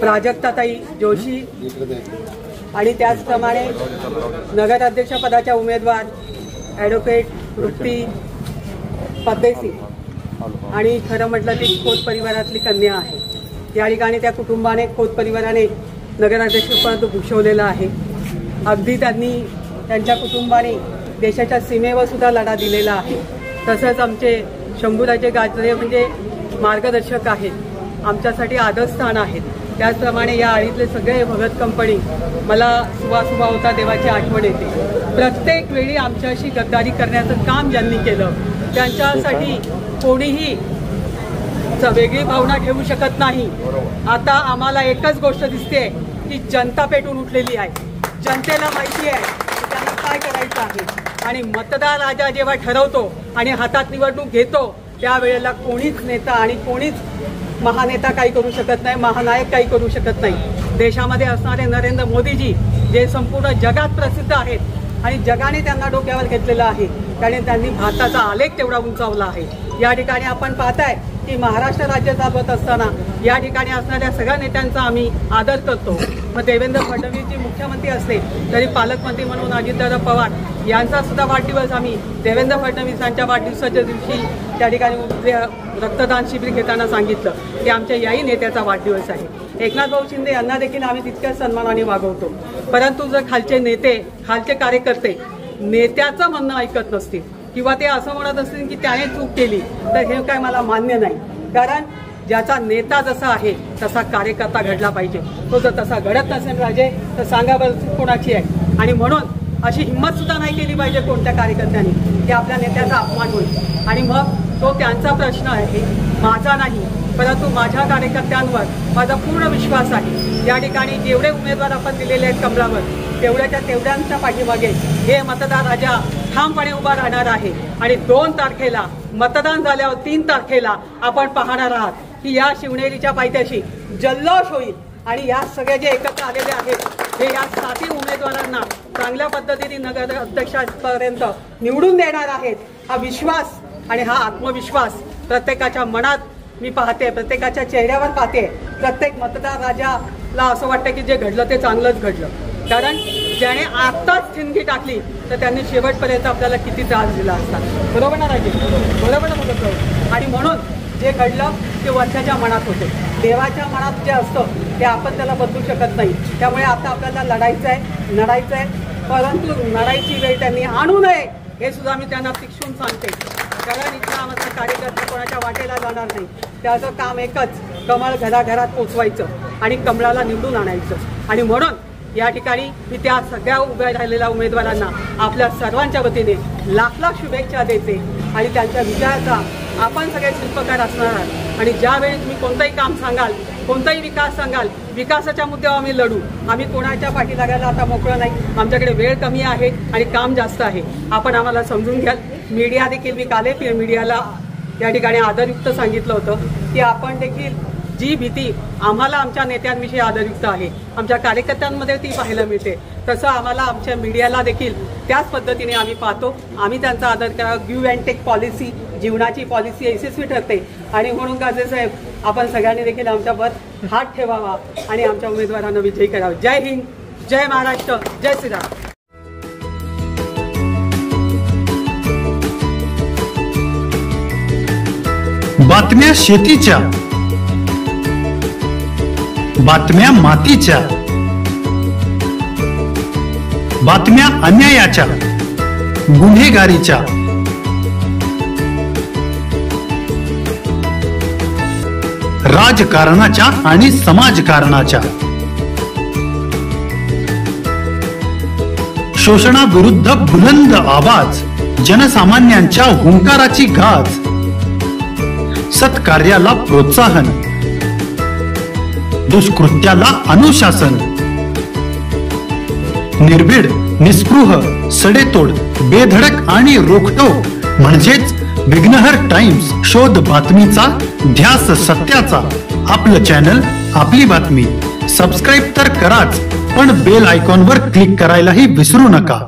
प्राजक्ताताई जोशी आणि त्याचप्रमाणे नगराध्यक्ष पदाच्या उमेदवार ॲडव्होकेट तृप्ती परदेशी आणि खरं म्हटलं ती खोत परिवारातली कन्या आहे। या ठिकाणी त्या कुटुंबाने खोत परिवाराने नगराध्यक्षपद भूषवलेलं आहे। अगदी त्यांनी त्यांच्या कुटुंबाने देशाच्या सीमेवर सुद्धा लढा दिलेला आहे। तसंच आमचे शंभूराजे गाजरे म्हणजे मार्गदर्शक आहेत, आमच्यासाठी आदरस्थान आहेत। त्याचप्रमाणे या आळीतले सगळे भगत कंपनी मला सुवा होता देवाची आठवण येते। प्रत्येक वेळी आमच्याशी गद्दारी करण्याचं काम ज्यांनी केलं त्यांच्यासाठी कोणीही वेगळी भावना ठेवू शकत नाही। आता आम्हाला एकच गोष्ट दिसते की जनता पेटून उठलेली आहे। जनतेला माहिती आहे त्यांना काय करायचं आहे आणि मतदार राजा जेव्हा ठरवतो आणि हातात निवडणूक घेतो त्यावेळेला कोणीच नेता आणि कोणीच महानेता काही करू शकत नाही, महानायक काही करू शकत नाही। देशामध्ये असणारे नरेंद्र मोदीजी जे संपूर्ण जगात प्रसिद्ध आहेत आणि जगाने त्यांना डोक्यावर घेतलेलं आहे, कारण त्यांनी भारताचा आलेख तेवढा उंचावला आहे। या ठिकाणी आपण पाहताय की महाराष्ट्र राज्य चालवत असताना या ठिकाणी असणाऱ्या सगळ्या नेत्यांचा आम्ही आदर करतो। मग देवेंद्र फडणवीसजी मुख्यमंत्री असले तरी पालकमंत्री म्हणून अजितदादा पवार यांचा सुद्धा वाढदिवस आम्ही देवेंद्र फडणवीसांच्या वाढदिवसाच्या दिवशी त्या ठिकाणी रक्तदान शिबिर घेताना सांगितलं की आमच्या याही नेत्याचा वाढदिवस आहे। एकनाथ भाऊ शिंदे यांना देखील आम्ही तितक्याच सन्मानाने वागवतो, परंतु जर खालचे नेते खालचे कार्यकर्ते नेत्याचं म्हणणं ऐकत नसतील किंवा ते असं म्हणत असतील की त्याने चूक केली तर हे काय मला मान्य नाही। कारण ज्याचा नेता जसा आहे तसा कार्यकर्ता घडला पाहिजे। तो जर तसा घडत नसेल राजे तर सांगा बरं कोणाची आहे। आणि म्हणून अशी हिंमत सुद्धा नाही केली पाहिजे कोणत्या कार्यकर्त्यांनी की आपल्या नेत्याचा अपमान होईल। आणि मग तो त्यांचा प्रश्न आहे, माझा नाही। परंतु माझ्या कार्यकर्त्यांवर माझा पूर्ण विश्वास आहे। या ठिकाणी जेवढे उमेदवार आपण दिलेले आहेत कमळावर तेवढ्यांच्या पाठीमागे हे मतदार राजा ठामपणे उभा राहणार आहे। आणि 2 तारखेला मतदान झाल्यावर 3 तारखेला आपण पाहणार आहात की या शिवनेरीच्या पायथ्याशी जल्लोष होईल आणि या सगळे जे एकत्र आलेले आहेत हे या 7 उमेदवारांना चांगल्या पद्धतीने नगर अध्यक्षापर्यंत निवडून देणार आहेत। हा विश्वास आणि हा आत्मविश्वास प्रत्येकाच्या मनात मी पाहते, प्रत्येकाच्या चेहऱ्यावर पाहते। प्रत्येक मतदार राजाला असं वाटतं की जे घडलं ते चांगलंच घडलं, कारण ज्याने आत्ताच ठिणगी टाकली तर त्यांनी शेवटपर्यंत आपल्याला किती त्रास दिला असता। बरोबर ना राजे? बरोबर ना बोलतो? आणि म्हणून जे घडलं ते वरच्याच्या मनात होते। देवाच्या मनात जे असतं ते आपण त्याला बदलू शकत नाही। त्यामुळे आता आपल्याला लढायचं आहे, परंतु लढाईची वेळ त्यांनी आणू नये हे सुद्धा मी त्यांना शिक्षून सांगते। कारण इथला आमचा कार्यकर्ता कोणाच्या वाटेला जाणार नाही। त्याचं काम एकच, कमळ घराघरात पोचवायचं आणि कमळाला निवडून आणायचं। आणि म्हणून या ठिकाणी मी त्या सगळ्या उभ्या राहिलेल्या उमेदवारांना आपल्या सर्वांच्या वतीने लाख लाख शुभेच्छा देते आणि त्यांच्या विजयाचा आपण सगळे शिल्पकार असणार आहात। आणि ज्यावेळी तुम्ही कोणतंही काम सांगाल, कोणताही विकास सांगाल, विकासाच्या मुद्द्यावर आम्ही लढू। आम्ही कोणाच्या पाठी लागायला आता मोकळं नाही। आमच्याकडे वेळ कमी आहे आणि काम जास्त आहे, आपण आम्हाला समजून घ्याल। मीडिया देखील मी काले मीडियाला या ठिकाणी आदरयुक्त सांगितलं होतं की आपण देखील जी भीती आम्हाला आमच्या नेत्यांविषयी आदरयुक्त आहे आमच्या कार्यकर्त्यांमध्ये ती पाहायला मिळते, तसं आम्हाला आमच्या मीडियाला देखील त्याच पद्धतीने आम्ही पाहतो। आम्ही त्यांचा आदर करा। गिव्ह अँड टेक पॉलिसी, जीवनाची पॉलिसी यशस्वी ठरते। आणि म्हणून गाजे साहेब आपण सगळ्यांनी देखील आमच्यावर हात ठेवावा आणि आमच्या उमेदवारांना विजयी करावा। जय हिंद, जय महाराष्ट्र, जय श्रीराम। बातम्या शेतीच्या, बातम्या मातीच्या, बातम्या अन्यायाच्या, गुन्हेगारीच्या, राजकारणाच्या आणि समाजकारणाच्या, शोषणाविरुद्ध बुलंद आवाज, जनसामान्यांच्या हुंकाराची गाज, सत्कार्याला प्रोत्साहन, दुष्कृत्याला अनुशासन, निर्भीड, निस्पृह, सडेतोड, बेधडक आणि रोखठोक म्हणजेच विघ्नहर टाइम्स, शोध बातमीचा, ध्यास सत्याचा। आपलं चॅनल, आपली बातमी। सबस्क्राईब तर कराच, पण बेल आयकॉनवर क्लिक करायलाही विसरू नका।